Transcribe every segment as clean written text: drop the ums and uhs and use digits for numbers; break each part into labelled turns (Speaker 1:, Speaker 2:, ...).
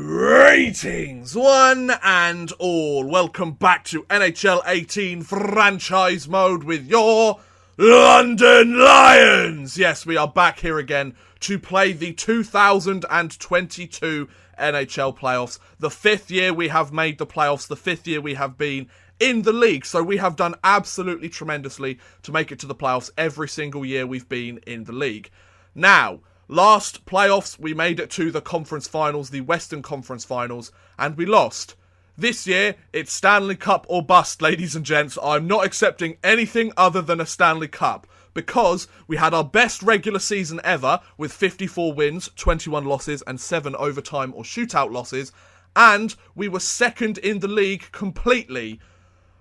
Speaker 1: Greetings, one and all. Welcome back to NHL 18 franchise mode with your London Lions. Yes, we are back here again to play the 2022 NHL playoffs. The fifth year we have made the playoffs, the fifth year we have been in the league. So we have done absolutely tremendously to make it to the playoffs every single year we've been in the league. Now, last playoffs, we made it to the conference finals, the Western Conference finals, and we lost. This year, it's Stanley Cup or bust, ladies and gents. I'm not accepting anything other than a Stanley Cup, because we had our best regular season ever with 54 wins, 21 losses, and 7 overtime or shootout losses, and we were second in the league completely.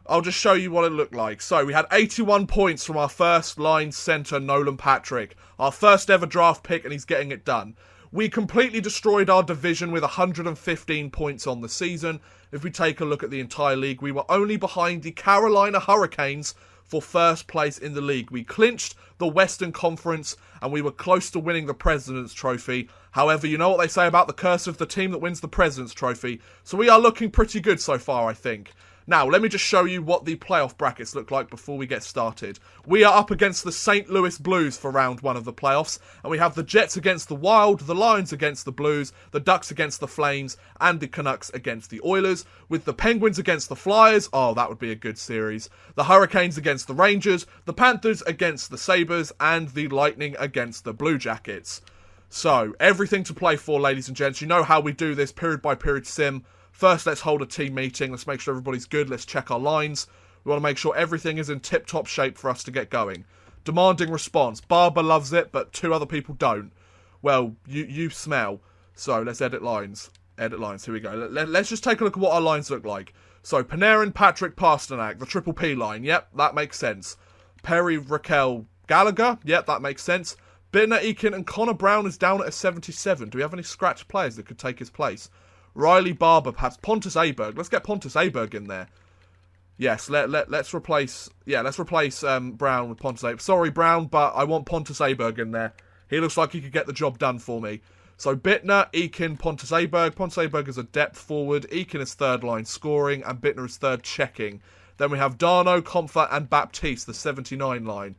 Speaker 1: I'll just show you what it looked like. So, we had 81 points from our first line centre, Nolan Patrick. Our first ever draft pick, and he's getting it done. We completely destroyed our division with 115 points on the season. If we take a look at the entire league, we were only behind the Carolina Hurricanes for first place in the league. We clinched the Western Conference, and we were close to winning the President's Trophy. However, you know what they say about the curse of the team that wins the President's Trophy. So we are looking pretty good so far, I think. Now, let me just show you what the playoff brackets look like before we get started. We are up against the St. Louis Blues for round one of the playoffs, and we have the Jets against the Wild, the Lions against the Blues, the Ducks against the Flames, and the Canucks against the Oilers, with the Penguins against the Flyers. Oh, that would be a good series. The Hurricanes against the Rangers, the Panthers against the Sabres, and the Lightning against the Blue Jackets. So, everything to play for, ladies and gents. You know how we do this, period by period sim. First, let's hold a team meeting. Let's make sure everybody's good. Let's check our lines. We want to make sure everything is in tip-top shape for us to get going. Demanding response. Barber loves it, but 2 other people don't. Well, you smell. So, let's edit lines. Edit lines. Here we go. Let's just take a look at what our lines look like. So, Panarin, Patrick, Pasternak. The triple P line. Yep, that makes sense. Perry, Raquel, Gallagher. Yep, that makes sense. Bittner, Eakin, and Connor Brown is down at a 77. Do we have any scratch players that could take his place? Riley, Barber, perhaps Pontus Aberg. Let's get Pontus Aberg in there. Yes, let's replace. Yeah, let's replace Brown with Pontus Aberg. Sorry, Brown, but I want Pontus Aberg in there. He looks like he could get the job done for me. So Bittner, Eakin, Pontus Aberg. Pontus Aberg is a depth forward. Eakin is third line scoring, and Bittner is third checking. Then we have Darno, Comfort, and Baptiste, the 79 line.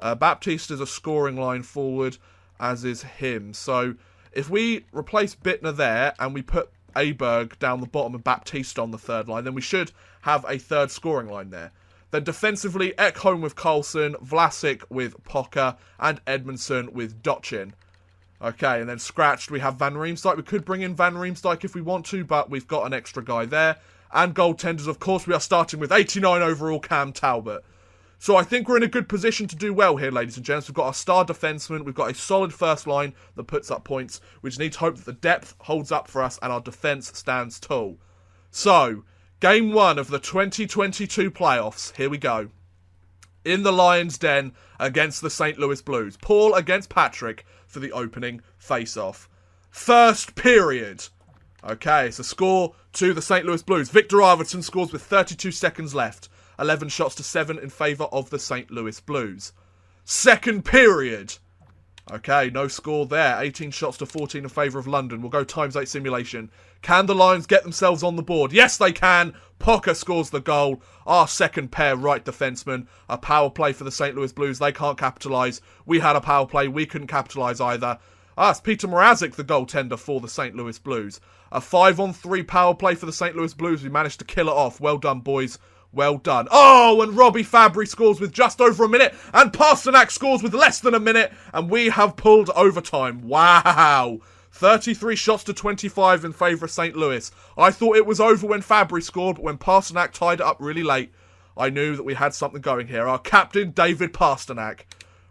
Speaker 1: Baptiste is a scoring line forward, as is him. So if we replace Bittner there and we put Aberg down the bottom and Baptiste on the third line, then we should have a third scoring line there. Then defensively, Ekholm with Carlson, Vlasic with Pocker, and Edmondson with Dochin. Okay, and then scratched, we have Van Riemsdyk. We could bring in Van Riemsdyk if we want to, but we've got an extra guy there. And goaltenders, of course, we are starting with 89 overall Cam Talbot. So I think we're in a good position to do well here, ladies and gents. We've got our star defenseman. We've got a solid first line that puts up points. We just need to hope that the depth holds up for us and our defense stands tall. So, game 1 of the 2022 playoffs. Here we go. In the Lions' Den against the St. Louis Blues. Paul against Patrick for the opening face-off. First period. Okay, it's a score to the St. Louis Blues. Victor Arvidsson scores with 32 seconds left. 11 shots to 7 in favour of the St. Louis Blues. Second period. Okay, no score there. 18 shots to 14 in favour of London. We'll go ×8 simulation. Can the Lions get themselves on the board? Yes, they can. Pocker scores the goal. Our second pair right defenseman. A power play for the St. Louis Blues. They can't capitalise. We had a power play. We couldn't capitalise either. It's Peter Mrazek, the goaltender for the St. Louis Blues. A 5-on-3 power play for the St. Louis Blues. We managed to kill it off. Well done, boys. Well done. Oh, and Robbie Fabry scores with just over a minute, and Pasternak scores with less than a minute, and we have pulled overtime. Wow. 33 shots to 25 in favour of St. Louis. I thought it was over when Fabry scored, but when Pasternak tied it up really late, I knew that we had something going here. Our captain, David Pasternak.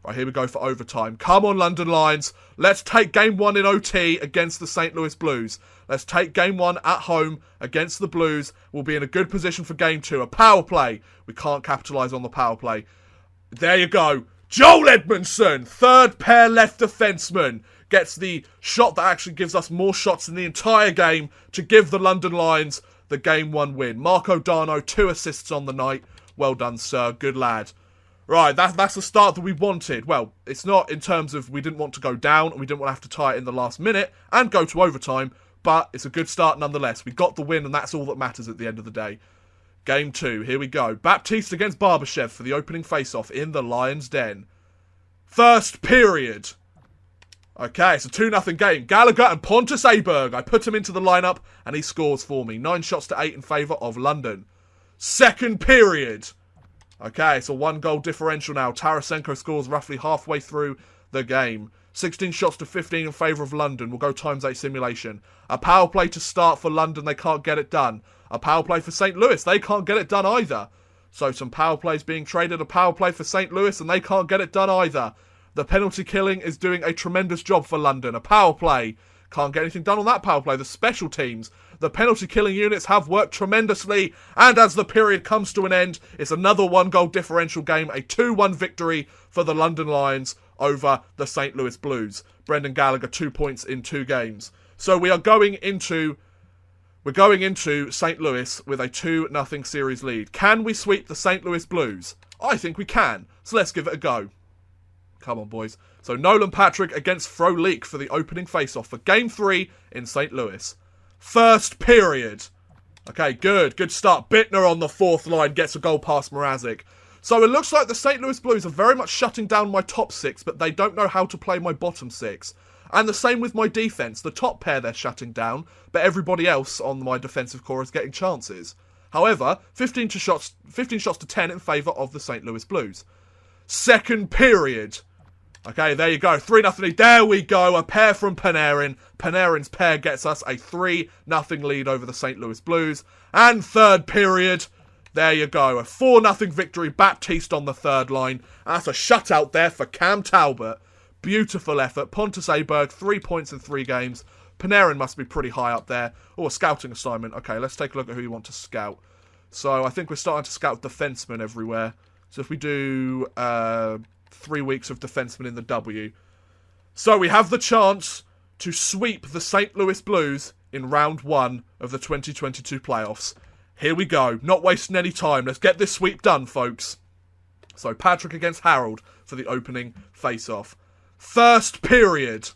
Speaker 1: Right, here we go for overtime. Come on, London Lions. Let's take game 1 in OT against the St. Louis Blues. Let's take game 1 at home against the Blues. We'll be in a good position for game 2. A power play. We can't capitalise on the power play. There you go. Joel Edmondson, third pair left defenseman, gets the shot that actually gives us more shots in the entire game to give the London Lions the game 1 win. Marco Darno, 2 assists on the night. Well done, sir. Good lad. Right, that's the start that we wanted. Well, it's not in terms of we didn't want to go down and we didn't want to have to tie it in the last minute and go to overtime, but it's a good start nonetheless. We got the win and that's all that matters at the end of the day. Game 2, here we go. Baptiste against Barbashev for the opening face-off in the Lions' Den. First period. Okay, it's a 2-0 game. Gallagher and Pontus Aberg. I put him into the lineup and he scores for me. 9 shots to 8 in favour of London. Second period. Okay, it's a 1-goal differential now. Tarasenko scores roughly halfway through the game. 16 shots to 15 in favour of London. We'll go ×8 simulation. A power play to start for London. They can't get it done. A power play for St. Louis. They can't get it done either. So some power plays being traded. A power play for St. Louis and they can't get it done either. The penalty killing is doing a tremendous job for London. A power play. Can't get anything done on that power play. The special teams, the penalty killing units have worked tremendously. And as the period comes to an end, it's another 1-goal differential game. A 2-1 victory for the London Lions over the St. Louis Blues. Brendan Gallagher, 2 points in 2 games. So we are going into St. Louis with a 2-0 series lead. Can we sweep the St. Louis Blues? I think we can. So let's give it a go. Come on, boys. So Nolan Patrick against Frolik for the opening face-off for Game 3 in St. Louis. First period. Okay, good. Good start. Bittner on the 4th line gets a goal past Mrazek. So it looks like the St. Louis Blues are very much shutting down my top 6, but they don't know how to play my bottom 6. And the same with my defence. The top pair they're shutting down, but everybody else on my defensive core is getting chances. However, 15 shots to 10 in favour of the St. Louis Blues. Second period. Okay, there you go. 3-0 lead. There we go. A pair from Panarin. Panarin's pair gets us a 3-0 lead over the St. Louis Blues. And third period. There you go. A 4-0 victory. Baptiste on the third line. That's a shutout there for Cam Talbot. Beautiful effort. Pontus Aberg, 3 points in 3 games. Panarin must be pretty high up there. Oh, a scouting assignment. Okay, let's take a look at who you want to scout. So I think we're starting to scout defensemen everywhere. So if we do 3 weeks of defensemen in the W. So we have the chance to sweep the St. Louis Blues in round 1 of the 2022 playoffs. Here we go. Not wasting any time. Let's get this sweep done, folks. So Patrick against Harold for the opening face-off. First period.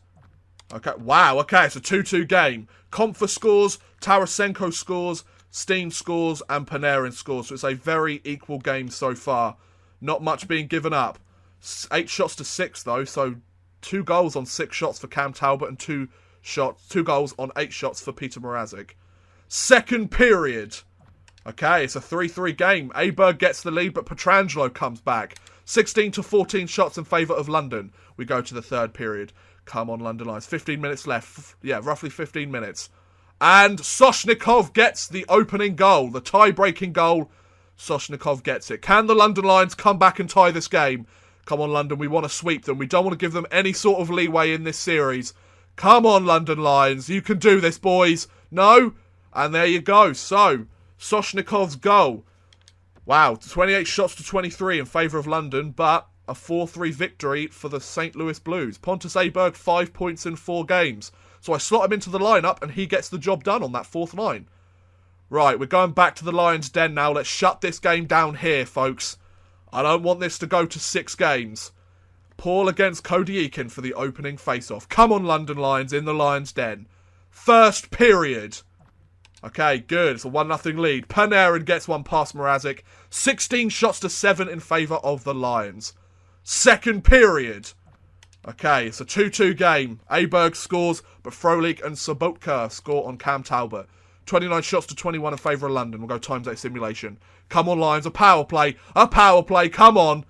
Speaker 1: Okay, wow, okay, it's a 2-2 game. Comfer scores, Tarasenko scores, Steen scores, and Panarin scores. So it's a very equal game so far. Not much being given up. 8 shots to 6, though, so 2 goals on 6 shots for Cam Talbot and 2 goals on 8 shots for Peter Mrazek. Second period. Okay, it's a 3-3 game. Aberg gets the lead, but Pietrangelo comes back. 16 to 14 shots in favour of London. We go to the third period. Come on, London Lions. 15 minutes left. Yeah, roughly 15 minutes. And Soshnikov gets the opening goal. The tie-breaking goal. Soshnikov gets it. Can the London Lions come back and tie this game? Come on, London. We want to sweep them. We don't want to give them any sort of leeway in this series. Come on, London Lions. You can do this, boys. No? And there you go. So, Soshnikov's goal. Wow, 28 shots to 23 in favour of London, but a 4-3 victory for the St. Louis Blues. Pontus Aberg, 5 points in 4 games. So I slot him into the lineup and he gets the job done on that 4th line. Right, we're going back to the Lions' Den now. Let's shut this game down here, folks. I don't want this to go to 6 games. Paul against Cody Eakin for the opening face-off. Come on, London Lions, in the Lions' Den. First period. Okay, good. It's a 1-0 lead. Panarin gets one past Mrazek. 16 shots to 7 in favour of the Lions. Second period. Okay, it's a 2-2 game. Aberg scores, but Frolik and Sobotka score on Cam Talbot. 29 shots to 21 in favour of London. We'll go ×8 simulation. Come on, Lions. A power play. A power play. Come on.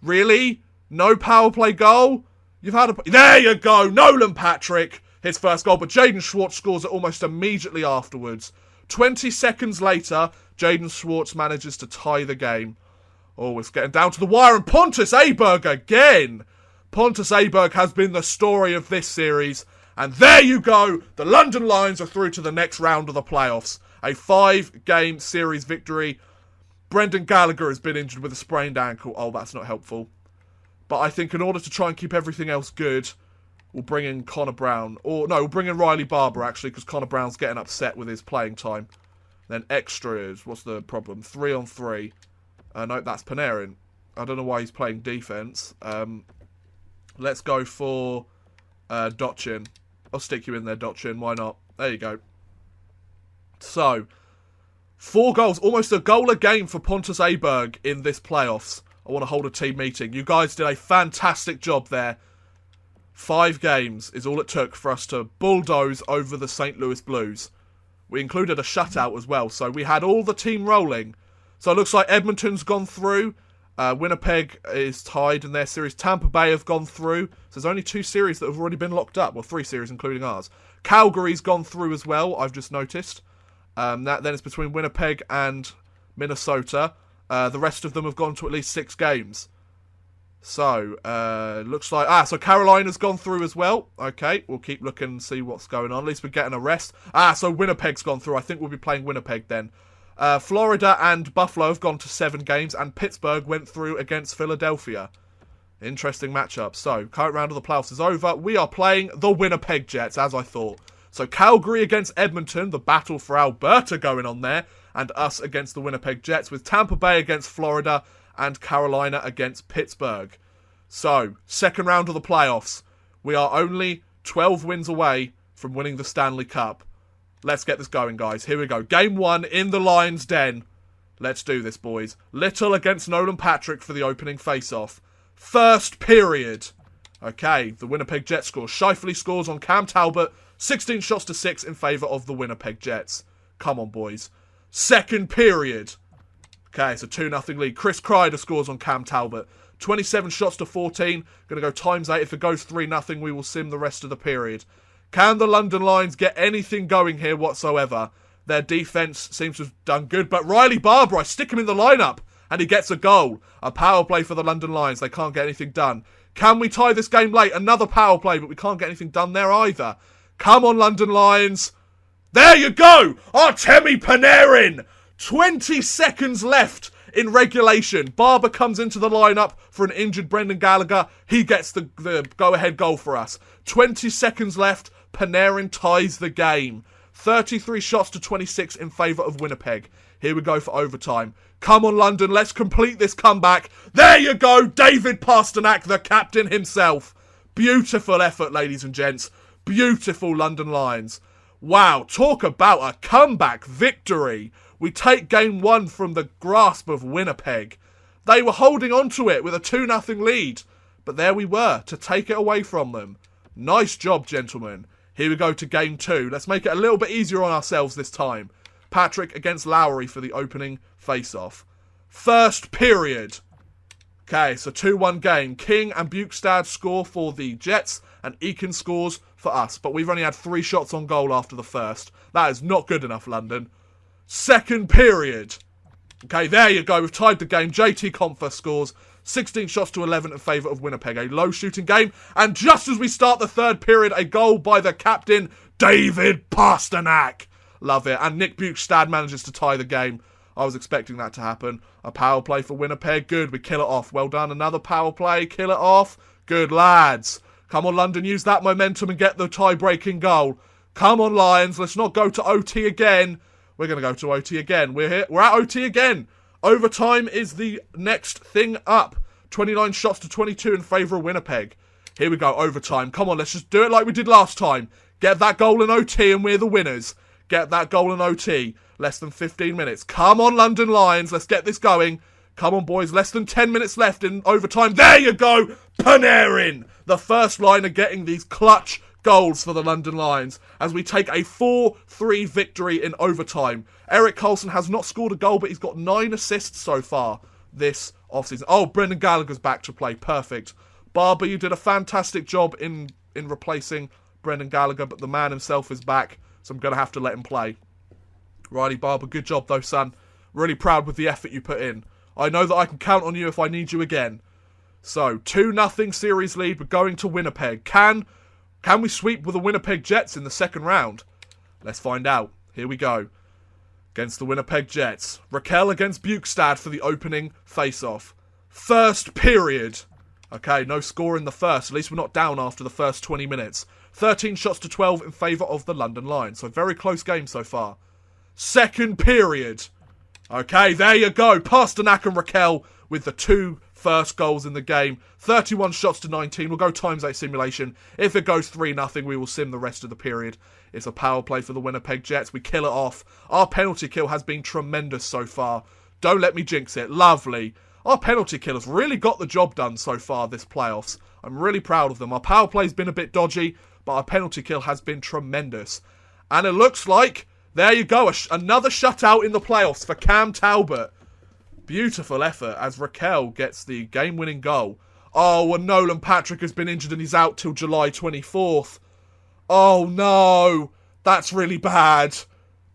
Speaker 1: Really? No power play goal? You've had a... There you go. Nolan Patrick. His first goal, but Jaden Schwartz scores it almost immediately afterwards. 20 seconds later, Jaden Schwartz manages to tie the game. Oh, it's getting down to the wire, and Pontus Aberg again! Pontus Aberg has been the story of this series, and there you go! The London Lions are through to the next round of the playoffs. A 5-game series victory. Brendan Gallagher has been injured with a sprained ankle. Oh, that's not helpful. But I think in order to try and keep everything else good, we'll bring in Connor Brown. Or, no, we'll bring in Riley Barber, actually, because Connor Brown's getting upset with his playing time. Then extras. What's the problem? 3-on-3. No, that's Panarin. I don't know why he's playing defense. Let's go for Dochin. I'll stick you in there, Dochin. Why not? There you go. So, 4 goals. Almost a goal a game for Pontus Aberg in this playoffs. I want to hold a team meeting. You guys did a fantastic job there. 5 games is all it took for us to bulldoze over the St. Louis Blues. We included a shutout as well, so we had all the team rolling. So it looks like Edmonton's gone through. Winnipeg is tied in their series. Tampa Bay have gone through. So there's only 2 series that have already been locked up. Well, 3 series, including ours. Calgary's gone through as well, I've just noticed. Then it's between Winnipeg and Minnesota. The rest of them have gone to at least 6 games. So, looks like... so Carolina's gone through as well. Okay, we'll keep looking and see what's going on. At least we're getting a rest. So Winnipeg's gone through. I think we'll be playing Winnipeg then. Florida and Buffalo have gone to 7 games, and Pittsburgh went through against Philadelphia. Interesting matchup. So, current round of the playoffs is over. We are playing the Winnipeg Jets, as I thought. So, Calgary against Edmonton, the battle for Alberta going on there, and us against the Winnipeg Jets, with Tampa Bay against Florida and Carolina against Pittsburgh. So, second round of the playoffs. We are only 12 wins away from winning the Stanley Cup. Let's get this going, guys. Here we go. Game 1 in the Lions' Den. Let's do this, boys. Little against Nolan Patrick for the opening face-off. First period. Okay, the Winnipeg Jets score. Scheifele scores on Cam Talbot. 16 shots to 6 in favour of the Winnipeg Jets. Come on, boys. Second period. Okay, it's a 2-0 lead. Chris Kreider scores on Cam Talbot. 27 shots to 14. Going to go times 8. If it goes 3-0, we will sim the rest of the period. Can the London Lions get anything going here whatsoever? Their defence seems to have done good. But Riley Barber, I stick him in the lineup. And he gets a goal. A power play for the London Lions. They can't get anything done. Can we tie this game late? Another power play, but we can't get anything done there either. Come on, London Lions. There you go. Artemi Panarin. 20 seconds left in regulation. Barber comes into the lineup for an injured Brendan Gallagher. He gets the go-ahead goal for us. 20 seconds left. Panarin ties the game. 33 shots to 26 in favour of Winnipeg. Here we go for overtime. Come on, London. Let's complete this comeback. There you go. David Pasternak, the captain himself. Beautiful effort, ladies and gents. Beautiful London Lions. Wow, talk about a comeback victory. We take game 1 from the grasp of Winnipeg. They were holding on to it with a 2-0 lead. But there we were, to take it away from them. Nice job, gentlemen. Here we go to game 2. Let's make it a little bit easier on ourselves this time. Patrick against Lowry for the opening face-off. First period. Okay, it's a 2-1 game. King and Bukestad score for the Jets, and Eakin scores for us. But we've only had 3 shots on goal after the first. That is not good enough, London. Second period. Okay, there you go. We've tied the game. JT Compher scores. 16 shots to 11 in favour of Winnipeg. A low shooting game. And just as we start the third period, a goal by the captain, David Pasternak. Love it. And Nick Bukestad manages to tie the game. I was expecting that to happen. A power play for Winnipeg. Good. We kill it off. Well done. Another power play. Kill it off. Good, lads. Come on, London. Use that momentum and get the tie-breaking goal. Come on, Lions. Let's not go to OT again. We're going to go to OT again. We're here. We're at OT again. Overtime is the next thing up. 29 shots to 22 in favour of Winnipeg. Here we go. Overtime. Come on. Let's just do it like we did last time. Get that goal in OT and we're the winners. Get that goal in OT. Less than 15 minutes. Come on, London Lions. Let's get this going. Come on, boys. Less than 10 minutes left in overtime. There you go. Panarin. The first liner getting these clutch goals for the London Lions as we take a 4-3 victory in overtime. Eric Carlson has not scored a goal, but he's got 9 assists so far this offseason. Oh, Brendan Gallagher's back to play. Perfect. Barber, you did a fantastic job in replacing Brendan Gallagher, but the man himself is back, so I'm going to have to let him play. Riley Barber, good job though, son. Really proud with the effort you put in. I know that I can count on you if I need you again. So, 2-0 series lead. We're going to Winnipeg. Can we sweep with the Winnipeg Jets in the second round? Let's find out. Here we go. Against the Winnipeg Jets. Raquel against Bukestad for the opening face-off. First period. Okay, no score in the first. At least we're not down after the first 20 minutes. 13 shots to 12 in favour of the London Lions. So, very close game so far. Second period. Okay, there you go. Pasternak and Raquel with the 2 first goals in the game. 31 shots to 19. We'll go times 8 simulation. If it goes 3-0, we will sim the rest of the period. It's a power play for the Winnipeg Jets. We kill it off. Our penalty kill has been tremendous so far. Don't let me jinx it. Lovely. Our penalty kill has really got the job done so far this playoffs. I'm really proud of them. Our power play's been a bit dodgy, but our penalty kill has been tremendous. And it looks like, there you go, another shutout in the playoffs for Cam Talbot. Beautiful effort as Raquel gets the game-winning goal. Oh, and Nolan Patrick has been injured and he's out till July 24th. Oh, no. That's really bad.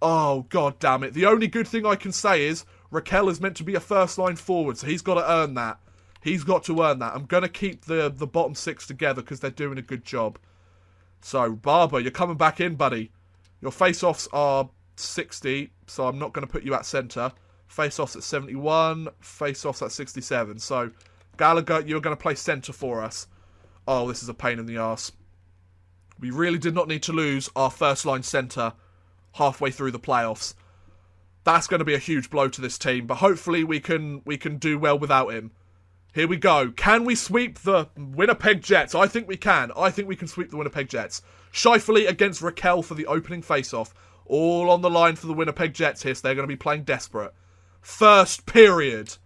Speaker 1: Oh, god damn it. The only good thing I can say is Raquel is meant to be a first-line forward, so he's got to earn that. He's got to earn that. I'm going to keep the bottom six together because they're doing a good job. So, Barber, you're coming back in, buddy. Your face-offs are 60, so I'm not going to put you at centre. Face-offs at 71, face-offs at 67. So, Gallagher, you're going to play centre for us. Oh, this is a pain in the arse. We really did not need to lose our first-line centre halfway through the playoffs. That's going to be a huge blow to this team, but hopefully we can do well without him. Here we go. Can we sweep the Winnipeg Jets? I think we can. I think we can sweep the Winnipeg Jets. Shifley against Raquel for the opening face-off. All on the line for the Winnipeg Jets here, so they're going to be playing desperate. First period.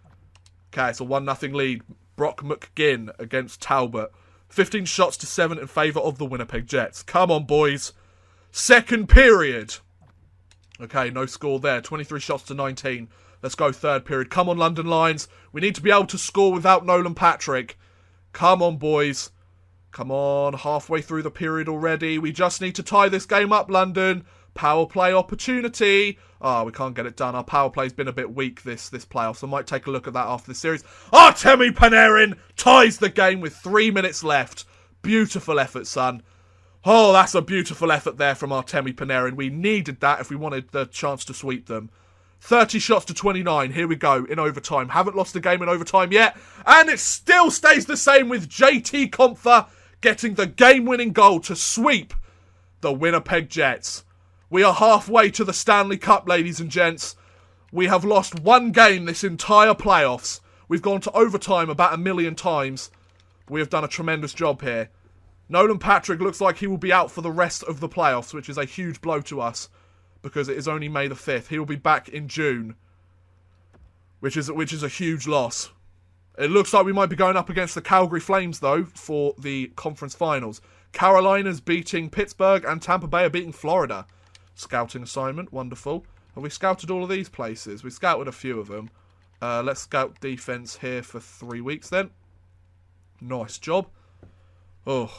Speaker 1: Okay, it's a 1-0 lead. Brock McGinn against Talbot. 15 shots to 7 in favour of the Winnipeg Jets. Come on, boys. Second period. Okay, no score there. 23 shots to 19. Let's go third period. Come on, London Lions. We need to be able to score without Nolan Patrick. Come on, boys. Come on, halfway through the period already. We just need to tie this game up, London. Power play opportunity. Oh, we can't get it done. Our power play's been a bit weak this playoff, so I might take a look at that after the series. Artemi Panarin ties the game with 3 minutes left. Beautiful effort, son. Oh, that's a beautiful effort there from Artemi Panarin. We needed that if we wanted the chance to sweep them. 30 shots to 29. Here we go in overtime. Haven't lost a game in overtime yet. And it still stays the same with JT Compher getting the game-winning goal to sweep the Winnipeg Jets. We are halfway to the Stanley Cup, ladies and gents. We have lost one game this entire playoffs. We've gone to overtime about 1 million times. We have done a tremendous job here. Nolan Patrick looks like he will be out for the rest of the playoffs, which is a huge blow to us because it is only May the 5th. He will be back in June, which is a huge loss. It looks like we might be going up against the Calgary Flames, though, for the conference finals. Carolina's beating Pittsburgh and Tampa Bay are beating Florida. Scouting assignment, wonderful. Have we scouted all of these places? We scouted a few of them. Let's scout defense here for 3 weeks then. Nice job. Oh,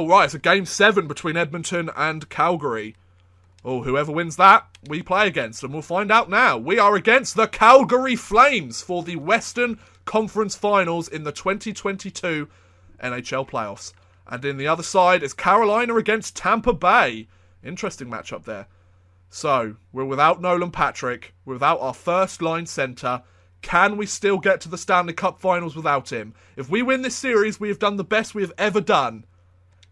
Speaker 1: right, it's a game 7 between Edmonton and Calgary. Oh, whoever wins that, we play against, and we'll find out now. We are against the Calgary Flames for the Western Conference Finals in the 2022 NHL playoffs. And in the other side is Carolina against Tampa Bay. Interesting matchup there. So, we're without Nolan Patrick, we're without our first-line centre. Can we still get to the Stanley Cup Finals without him? If we win this series, we have done the best we have ever done.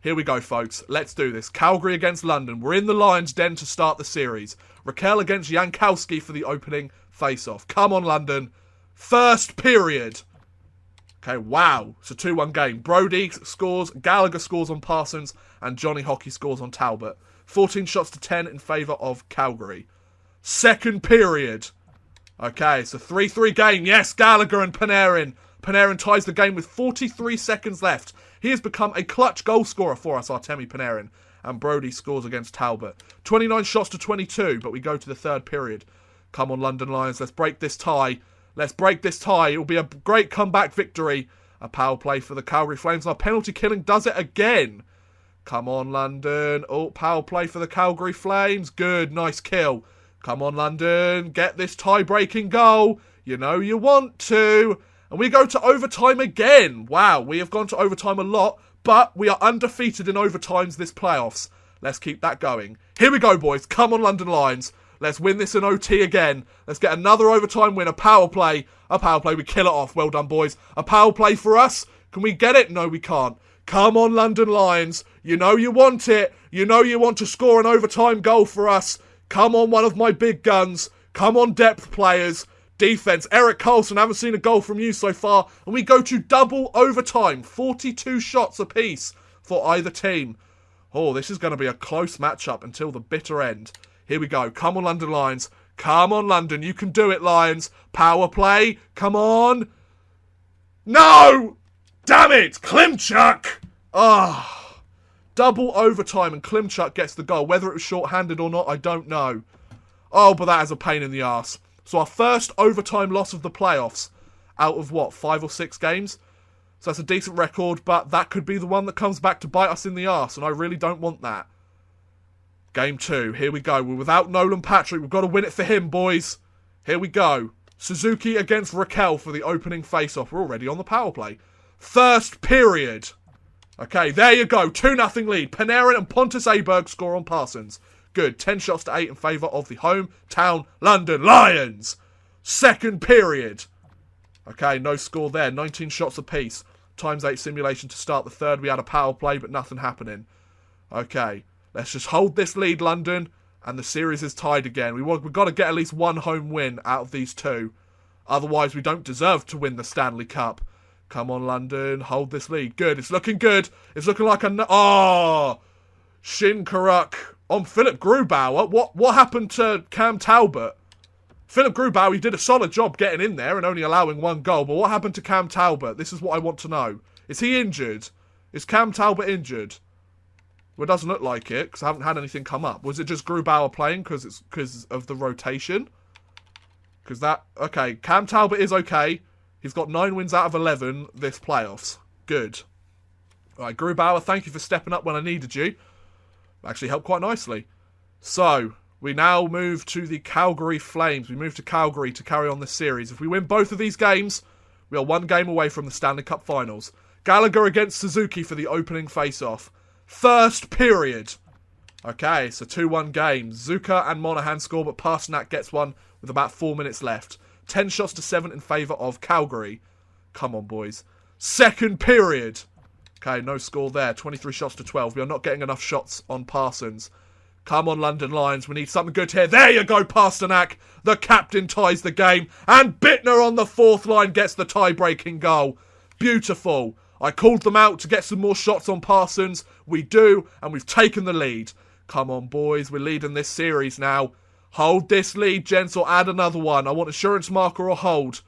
Speaker 1: Here we go, folks. Let's do this. Calgary against London. We're in the Lions' den to start the series. Raquel against Jankowski for the opening face-off. Come on, London. First period. Okay, wow. It's a 2-1 game. Brody scores, Gallagher scores on Parsons, and Johnny Hockey scores on Talbot. 14 shots to 10 in favour of Calgary. Second period. Okay, it's a 3-3 game. Yes, Gallagher and Panarin. Panarin ties the game with 43 seconds left. He has become a clutch goal scorer for us, Artemi Panarin. And Brody scores against Talbot. 29 shots to 22, but we go to the third period. Come on, London Lions. Let's break this tie. Let's break this tie. It will be a great comeback victory. A power play for the Calgary Flames. Our penalty killing does it again. Come on, London. Oh, power play for the Calgary Flames. Good, nice kill. Come on, London. Get this tie-breaking goal. You know you want to. And we go to overtime again. Wow, we have gone to overtime a lot, but we are undefeated in overtimes this playoffs. Let's keep that going. Here we go, boys. Come on, London Lions. Let's win this in OT again. Let's get another overtime win. A power play. A power play. We kill it off. Well done, boys. A power play for us. Can we get it? No, we can't. Come on, London Lions. You know you want it. You know you want to score an overtime goal for us. Come on, one of my big guns. Come on, depth players. Defense, Eric Carlson, haven't seen a goal from you so far. And we go to double overtime. 42 shots apiece for either team. Oh, this is going to be a close matchup until the bitter end. Here we go. Come on, London Lions. Come on, London. You can do it, Lions. Power play. Come on. No! Damn it! Klimchuk! Ah. Double overtime and Klimchuk gets the goal. Whether it was short-handed or not, I don't know. Oh, but that is a pain in the arse. So our first overtime loss of the playoffs out of, what, 5 or 6 games? So that's a decent record, but that could be the one that comes back to bite us in the arse, and I really don't want that. Game 2. Here we go. We're without Nolan Patrick. We've got to win it for him, boys. Here we go. Suzuki against Raquel for the opening face-off. We're already on the power play. First period. Okay, there you go. 2-0 lead. Panarin and Pontus Aberg score on Parsons. Good. 10 shots to 8 in favour of the hometown London Lions. Second period. Okay, no score there. 19 shots apiece. ×8 simulation to start the third. We had a power play, but nothing happening. Okay. Let's just hold this lead, London, and the series is tied again. We've got to get at least one home win out of these two. Otherwise, we don't deserve to win the Stanley Cup. Come on, London. Hold this lead. Good. It's looking good. It's looking like a... Oh! Shin Karuk on Philip Grubauer. What happened to Cam Talbot? Philip Grubauer, he did a solid job getting in there and only allowing 1 goal. But what happened to Cam Talbot? This is what I want to know. Is he injured? Is Cam Talbot injured? Well, it doesn't look like it, because I haven't had anything come up. Was it just Grubauer playing because of the rotation? Because that... Okay, Cam Talbot is okay. He's got 9 wins out of 11 this playoffs. Good. Alright, Grubauer, thank you for stepping up when I needed you. Actually helped quite nicely. So, we now move to the Calgary Flames. We move to Calgary to carry on this series. If we win both of these games, we are 1 game away from the Stanley Cup Finals. Gallagher against Suzuki for the opening face-off. First period. Okay, it's a 2-1 game. Zucker and Monahan score, but Pasternak gets one with about 4 minutes left. 10 shots to 7 in favour of Calgary. Come on, boys. Second period. Okay, no score there. 23 shots to 12. We are not getting enough shots on Parsons. Come on, London Lions. We need something good here. There you go, Pasternak. The captain ties the game. And Bittner on the 4th line gets the tie-breaking goal. Beautiful. I called them out to get some more shots on Parsons. We do, and we've taken the lead. Come on, boys. We're leading this series now. Hold this lead, gents, or add another one. I want assurance marker or hold.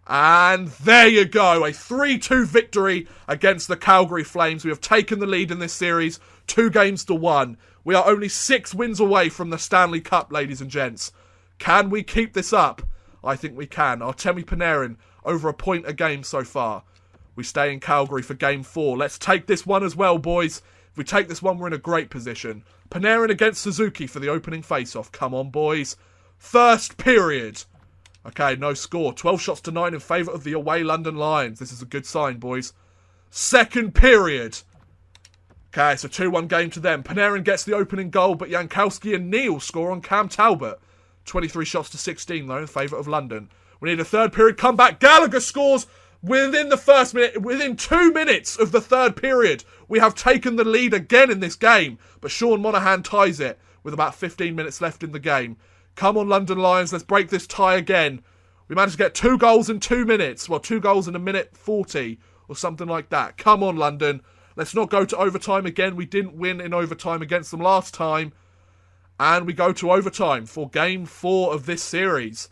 Speaker 1: And there you go. A 3-2 victory against the Calgary Flames. We have taken the lead in this series. 2 games to 1. We are only 6 wins away from the Stanley Cup, ladies and gents. Can we keep this up? I think we can. Artemi Panarin, over a point a game so far. We stay in Calgary for Game 4. Let's take this one as well, boys. If we take this one, we're in a great position. Panarin against Suzuki for the opening face-off. Come on, boys. First period. Okay, no score. 12 shots to 9 in favour of the away London Lions. This is a good sign, boys. Second period. Okay, it's a 2-1 game to them. Panarin gets the opening goal, but Jankowski and Neal score on Cam Talbot. 23 shots to 16, though, in favour of London. We need a third period comeback. Gallagher scores within the first minute. Within 2 minutes of the third period, we have taken the lead again in this game. But Sean Monahan ties it with about 15 minutes left in the game. Come on, London Lions. Let's break this tie again. We managed to get 2 goals in 2 minutes. Well, 2 goals in a minute 40 or something like that. Come on, London. Let's not go to overtime again. We didn't win in overtime against them last time. And we go to overtime for Game 4 of this series.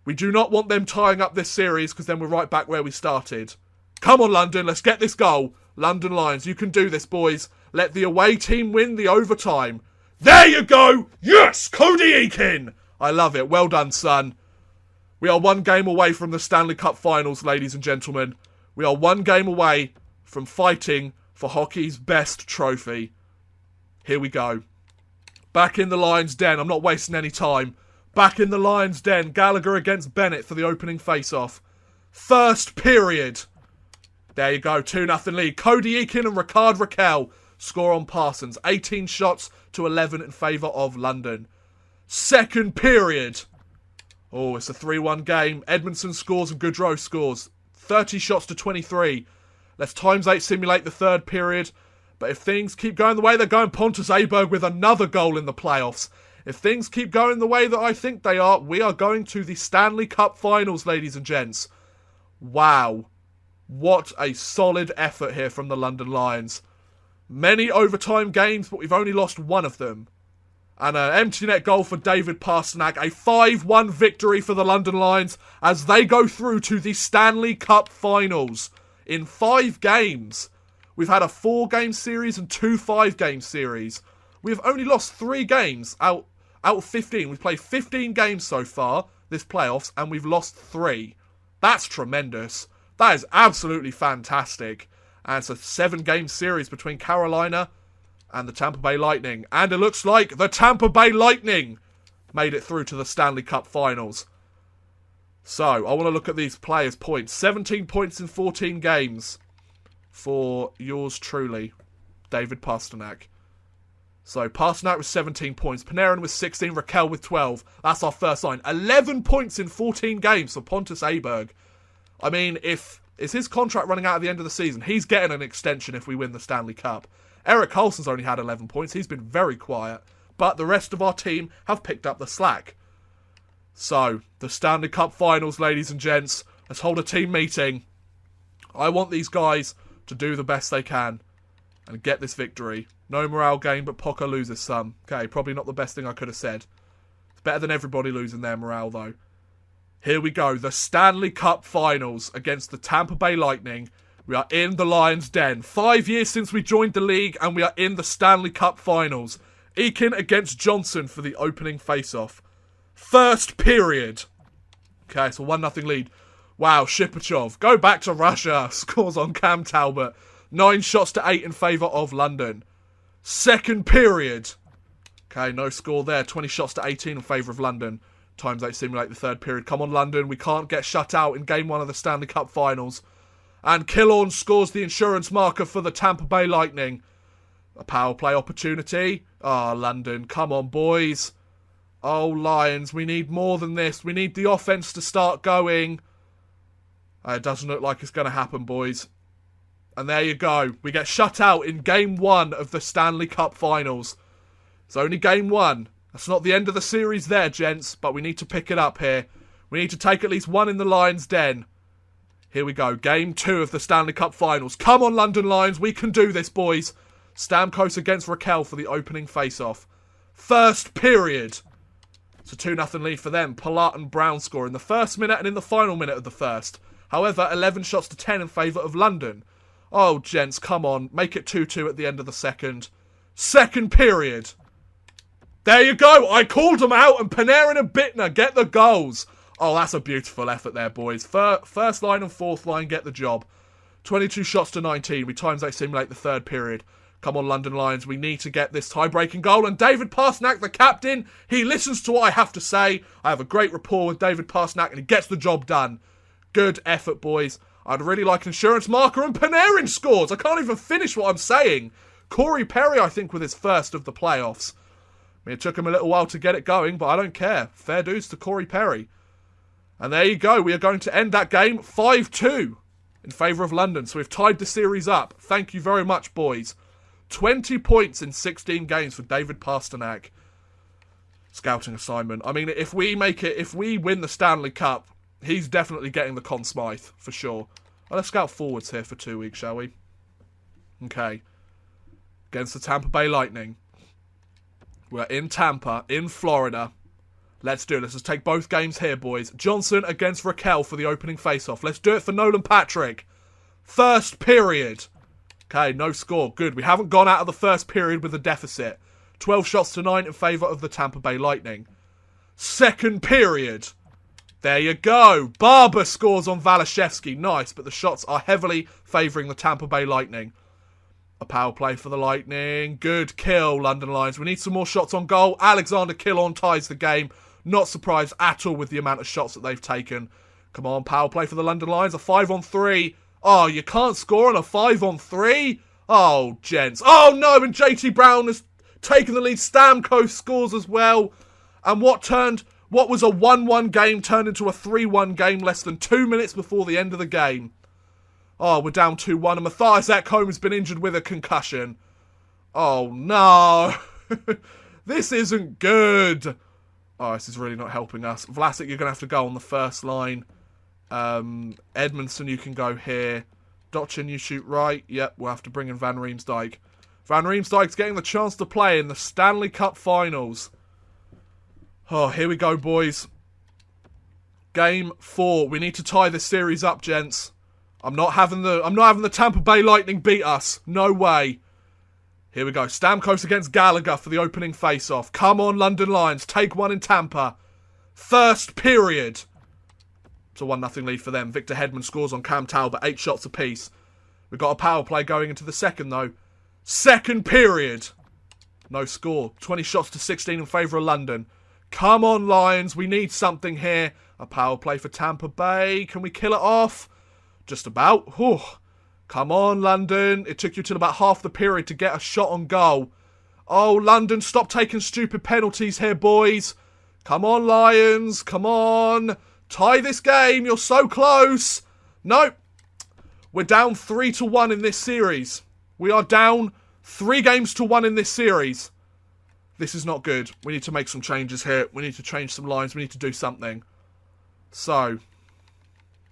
Speaker 1: We do not want them tying up this series because then we're right back where we started. Come on, London. Let's get this goal. London Lions, you can do this, boys. Let the away team win the overtime. There you go. Yes, Cody Eakin. I love it. Well done, son. We are 1 game away from the Stanley Cup Finals, ladies and gentlemen. We are 1 game away from fighting for hockey's best trophy. Here we go. Back in the Lions' den. I'm not wasting any time. Back in the Lions' den. Gallagher against Bennett for the opening face-off. First period. There you go. 2-0 lead. Cody Eakin and Ricard Raquel score on Parsons. 18 shots to 11 in favour of London. Second period. Oh, it's a 3-1 game. Edmondson scores and Goodrow scores. 30 shots to 23. Let's ×8 simulate the third period. But if things keep going the way they're going, Pontus Aberg with another goal in the playoffs. If things keep going the way that I think they are, we are going to the Stanley Cup Finals, ladies and gents. Wow. What a solid effort here from the London Lions. Many overtime games, but we've only lost one of them. And an empty net goal for David Pastrnak. A 5-1 victory for the London Lions as they go through to the Stanley Cup Finals. In 5 games. We've had a 4-game series and 2 5-game series. We've only lost 3 games out of 15. We've played 15 games so far, this playoffs, and we've lost 3. That's tremendous. That is absolutely fantastic. And it's a 7-game series between Carolina and the Tampa Bay Lightning. And it looks like the Tampa Bay Lightning made it through to the Stanley Cup Finals. So, I want to look at these players' points. 17 points in 14 games for yours truly, David Pastrnak. So, Pastrnak with 17 points. Panarin with 16. Raquel with 12. That's our first line. 11 points in 14 games for Pontus Aberg. I mean, is his contract running out at the end of the season? He's getting an extension if we win the Stanley Cup. Erik Karlsson's only had 11 points. He's been very quiet. But the rest of our team have picked up the slack. So, the Stanley Cup Finals, ladies and gents. Let's hold a team meeting. I want these guys to do the best they can and get this victory. No morale game, but Pocker loses some. Okay, probably not the best thing I could have said. It's better than everybody losing their morale, though. Here we go. The Stanley Cup Finals against the Tampa Bay Lightning. We are in the Lions' Den. 5 years since we joined the league, and we are in the Stanley Cup Finals. Eakin against Johnson for the opening face-off. First period. Okay, so 1-0 lead. Wow, Shipachov. Go back to Russia. Scores on Cam Talbot. 9 shots to 8 in favour of London. Second period. Okay, no score there. 20 shots to 18 in favour of London. Times 8 simulate the third period. Come on, London. We can't get shut out in Game 1 of the Stanley Cup Finals. And Killorn scores the insurance marker for the Tampa Bay Lightning. A power play opportunity. Ah, London. Come on, boys. Oh, Lions. We need more than this. We need the offense to start going. It doesn't look like it's going to happen, boys. And there you go. We get shut out in Game 1 of the Stanley Cup Finals. It's only Game 1. That's not the end of the series there, gents. But we need to pick it up here. We need to take at least one in the Lions' Den. Here we go. Game 2 of the Stanley Cup Finals. Come on, London Lions. We can do this, boys. Stamkos against Raquel for the opening face-off. First period. It's a 2-0 lead for them. Palat and Brown score in the first minute and in the final minute of the first. However, 11 shots to 10 in favour of London. Oh, gents, come on. Make it 2-2 at the end of the second. Second period. There you go. I called them out, and Panarin and Bittner get the goals. Oh, that's a beautiful effort there, boys. First line and fourth line get the job. 22 shots to 19. We times 8 simulate the third period. Come on, London Lions. We need to get this tie-breaking goal. And David Pastrnak, the captain, he listens to what I have to say. I have a great rapport with David Pastrnak, and he gets the job done. Good effort, boys. I'd really like an insurance marker, and Panarin scores. I can't even finish what I'm saying. Corey Perry, I think, with his first of the playoffs. I mean, it took him a little while to get it going, but I don't care. Fair dues to Corey Perry. And there you go. We are going to end that game 5-2 in favour of London. So we've tied the series up. Thank you very much, boys. 20 points in 16 games for David Pastrnak. Scouting assignment. I mean, if we win the Stanley Cup, he's definitely getting the Conn Smythe, for sure. Well, let's scout forwards here for 2 weeks, shall we? Okay. Against the Tampa Bay Lightning. We're in Tampa, in Florida. Let's do it. Let's just take both games here, boys. Johnson against Raquel for the opening face-off. Let's do it for Nolan Patrick. First period. Okay, no score. Good. We haven't gone out of the first period with a deficit. 12 shots to 9 in favour of the Tampa Bay Lightning. Second period. There you go. Barber scores on Valashevsky. Nice, but the shots are heavily favouring the Tampa Bay Lightning. A power play for the Lightning. Good kill, London Lions. We need some more shots on goal. Alexander Killorn ties the game. Not surprised at all with the amount of shots that they've taken. Come on, power play for the London Lions. A 5-on-3. Oh, you can't score on a 5-on-3? Oh, gents. Oh, no, and JT Brown has taken the lead. Stamkos scores as well. And what was a 1-1 game turned into a 3-1 game less than 2 minutes before the end of the game. Oh, we're down 2-1, and Matthias Ekholm has been injured with a concussion. Oh, no. This isn't good. Oh, this is really not helping us. Vlasic, you're going to have to go on the first line. Edmondson, you can go here. Dotchin, you shoot right. Yep, we'll have to bring in Van Riemsdyk. Van Riemsdyk's getting the chance to play in the Stanley Cup Finals. Oh, here we go, boys. Game 4. We need to tie this series up, gents. I'm not having the Tampa Bay Lightning beat us. No way. Here we go. Stamkos against Gallagher for the opening face-off. Come on, London Lions. Take one in Tampa. First period. It's a 1-0 lead for them. Victor Hedman scores on Cam Talbot. 8 shots apiece. We've got a power play going into the second, though. Second period. No score. 20 shots to 16 in favour of London. Come on, Lions. We need something here. A power play for Tampa Bay. Can we kill it off? Just about. Whew. Come on, London. It took you till about half the period to get a shot on goal. Oh, London, stop taking stupid penalties here, boys. Come on, Lions. Come on. Tie this game. You're so close. Nope. We're down 3-1 in this series. We are down 3-1 in this series. This is not good. We need to make some changes here. We need to change some lines. We need to do something. So,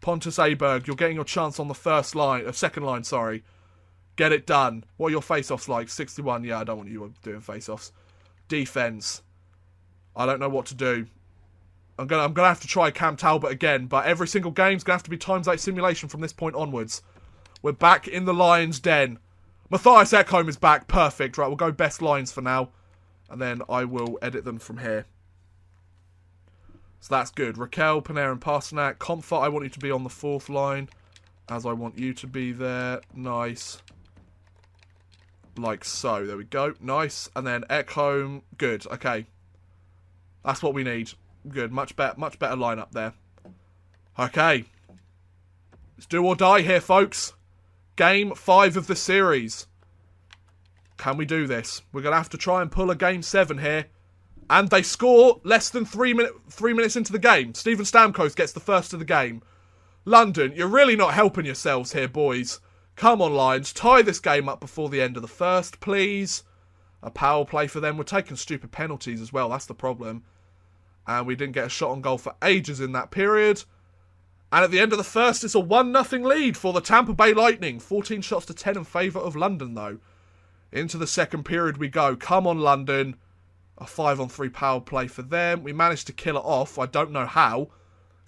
Speaker 1: Pontus Aberg, you're getting your chance on the second line, sorry. Get it done. What are your face-offs like? 61, yeah, I don't want you doing face-offs. Defense. I don't know what to do. I'm gonna have to try Cam Talbot again, but every single game's gonna have to be times 8 simulation from this point onwards. We're back in the Lions' den. Matthias Ekholm is back. Perfect. Right, we'll go best lines for now. And then I will edit them from here. So that's good. Raquel, Panarin, Pasternak. Comfort, I want you to be on the 4th line. As I want you to be there. Nice. Like so. There we go. Nice. And then Ekholm. Good. Okay. That's what we need. Good. Much better lineup there. Okay. It's do or die here, folks. Game 5 of the series. Can we do this? We're going to have to try and pull a Game 7 here. And they score less than 3 minutes into the game. Steven Stamkos gets the first of the game. London, you're really not helping yourselves here, boys. Come on, Lions. Tie this game up before the end of the first, please. A power play for them. We're taking stupid penalties as well. That's the problem. And we didn't get a shot on goal for ages in that period. And at the end of the first, it's a 1-0 lead for the Tampa Bay Lightning. 14 shots to 10 in favour of London, though. Into the second period we go. Come on, London. A 5-on-3 power play for them. We managed to kill it off. I don't know how.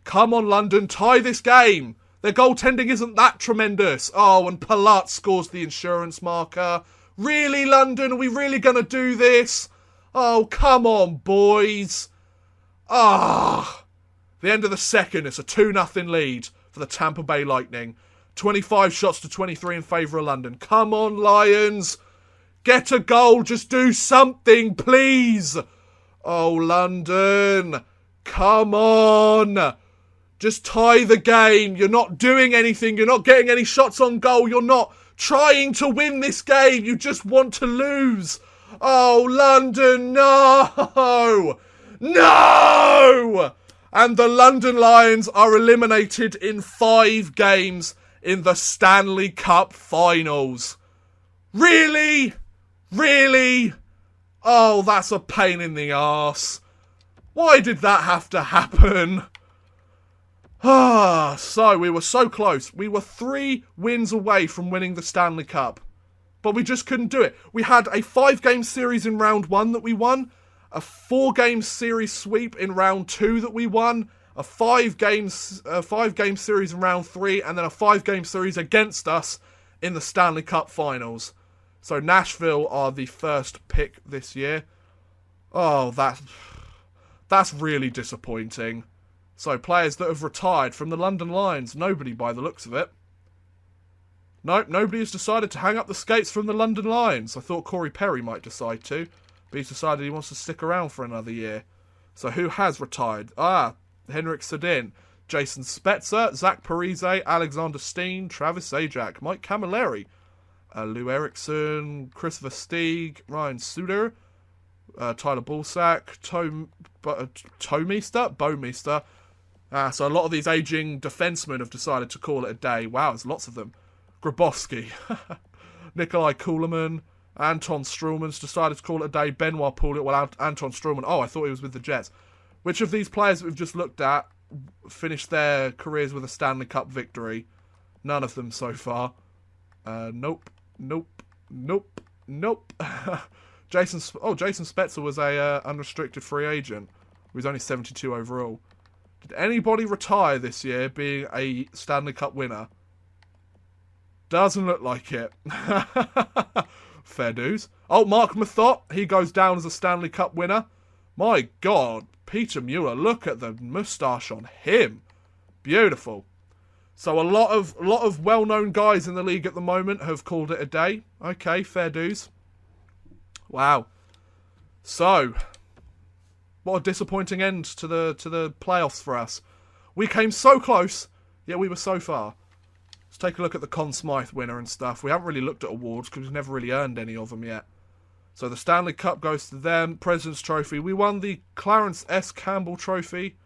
Speaker 1: Come on, London. Tie this game. Their goaltending isn't that tremendous. Oh, and Palat scores the insurance marker. Really, London? Are we really going to do this? Oh, come on, boys. Ah. The end of the second, it's a 2-0 lead for the Tampa Bay Lightning. 25 shots to 23 in favour of London. Come on, Lions. Get a goal. Just do something, please. Oh, London. Come on. Just tie the game. You're not doing anything. You're not getting any shots on goal. You're not trying to win this game. You just want to lose. Oh, London, no. No. And the London Lions are eliminated in 5 games in the Stanley Cup Finals. Really? Really? Oh, that's a pain in the arse. Why did that have to happen? So we were so close. We were 3 wins away from winning the Stanley Cup. But we just couldn't do it. We had a 5-game series in round 1 that we won. A 4-game series sweep in round 2 that we won. A 5-game series in round 3. And then a 5-game series against us in the Stanley Cup Finals. So Nashville are the first pick this year. Oh, that's really disappointing. So players that have retired from the London Lions. Nobody by the looks of it. Nope, nobody has decided to hang up the skates from the London Lions. I thought Corey Perry might decide to. But he's decided he wants to stick around for another year. So who has retired? Henrik Sedin, Jason Spezza, Zach Parise, Alexander Steen, Travis Zajac, Mike Camilleri, Lou Eriksson, Christopher Stieg, Ryan Suter, Tyler Bulsack, Bomeister. So a lot of these aging defensemen have decided to call it a day. Wow, there's lots of them. Grabowski, Nikolai Kuleman, Anton Struhlman's decided to call it a day. Benoit Pouliot, well, Anton Struhlman, oh, I thought he was with the Jets. Which of these players that we've just looked at finished their careers with a Stanley Cup victory? None of them so far. Nope. Jason Spezza was a unrestricted free agent. He was only 72 overall. Did anybody retire this year being a Stanley Cup winner? Doesn't look like it. Fair dues. Oh, Mark Mathot, he goes down as a Stanley Cup winner. My God, Peter Mueller, look at the moustache on him. Beautiful. So a lot of well-known guys in the league at the moment have called it a day. Okay, fair dues. Wow. So, what a disappointing end to the playoffs for us. We came so close, yet we were so far. Let's take a look at the Conn Smythe winner and stuff. We haven't really looked at awards because we've never really earned any of them yet. So the Stanley Cup goes to them. President's Trophy. We won the Clarence S. Campbell Trophy.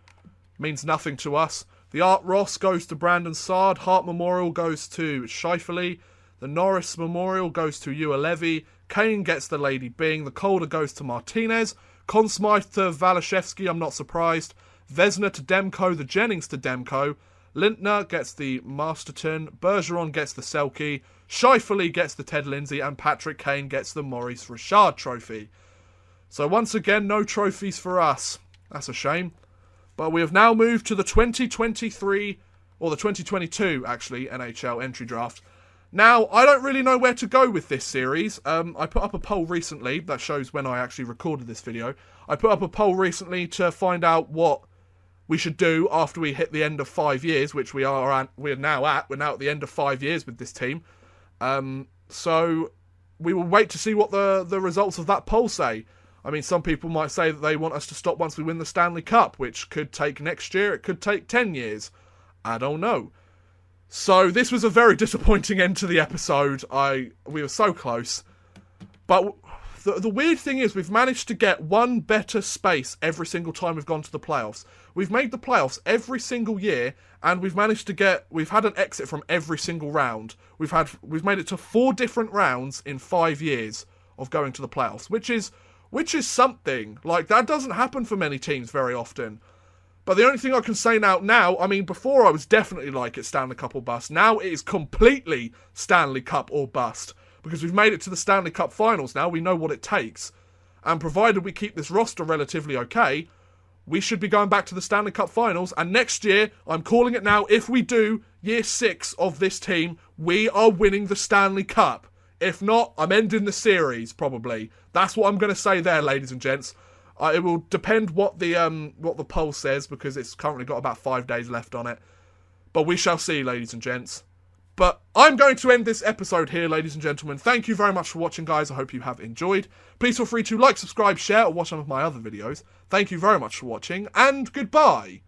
Speaker 1: Means nothing to us. The Art Ross goes to Brandon Saad. Hart Memorial goes to Scheifele. The Norris Memorial goes to Ewa Levy. Kane gets the Lady Byng. The Calder goes to Martinez. Conn Smythe to Valashevsky, I'm not surprised. Vesna to Demko. The Jennings to Demko. Lintner gets the Masterton. Bergeron gets the Selke. Scheifele gets the Ted Lindsay. And Patrick Kane gets the Maurice Richard Trophy. So once again, no trophies for us. That's a shame. But we have now moved to the 2023, or the 2022, actually, NHL entry draft. Now, I don't really know where to go with this series. I put up a poll recently that shows when I actually recorded this video. I put up a poll recently to find out what we should do after we hit the end of 5 years, which we're now at. We're now at the end of 5 years with this team. So we will wait to see what the results of that poll say. I mean, some people might say that they want us to stop once we win the Stanley Cup, which could take next year. It could take 10 years. I don't know. So this was a very disappointing end to the episode. We were so close. But the weird thing is we've managed to get one better space every single time we've gone to the playoffs. We've made the playoffs every single year, and we've had an exit from every single round. We've made it to 4 different rounds in 5 years of going to the playoffs, which is something. Like, that doesn't happen for many teams very often. But the only thing I can say now, I mean, before I was definitely like it's Stanley Cup or bust. Now it is completely Stanley Cup or bust. Because we've made it to the Stanley Cup finals now. We know what it takes. And provided we keep this roster relatively okay, we should be going back to the Stanley Cup finals. And next year, I'm calling it now, if we do year 6 of this team, we are winning the Stanley Cup. If not, I'm ending the series, probably. That's what I'm going to say there, ladies and gents. It will depend what the poll says, because it's currently got about 5 days left on it. But we shall see, ladies and gents. But I'm going to end this episode here, ladies and gentlemen. Thank you very much for watching, guys. I hope you have enjoyed. Please feel free to like, subscribe, share, or watch some of my other videos. Thank you very much for watching, and goodbye.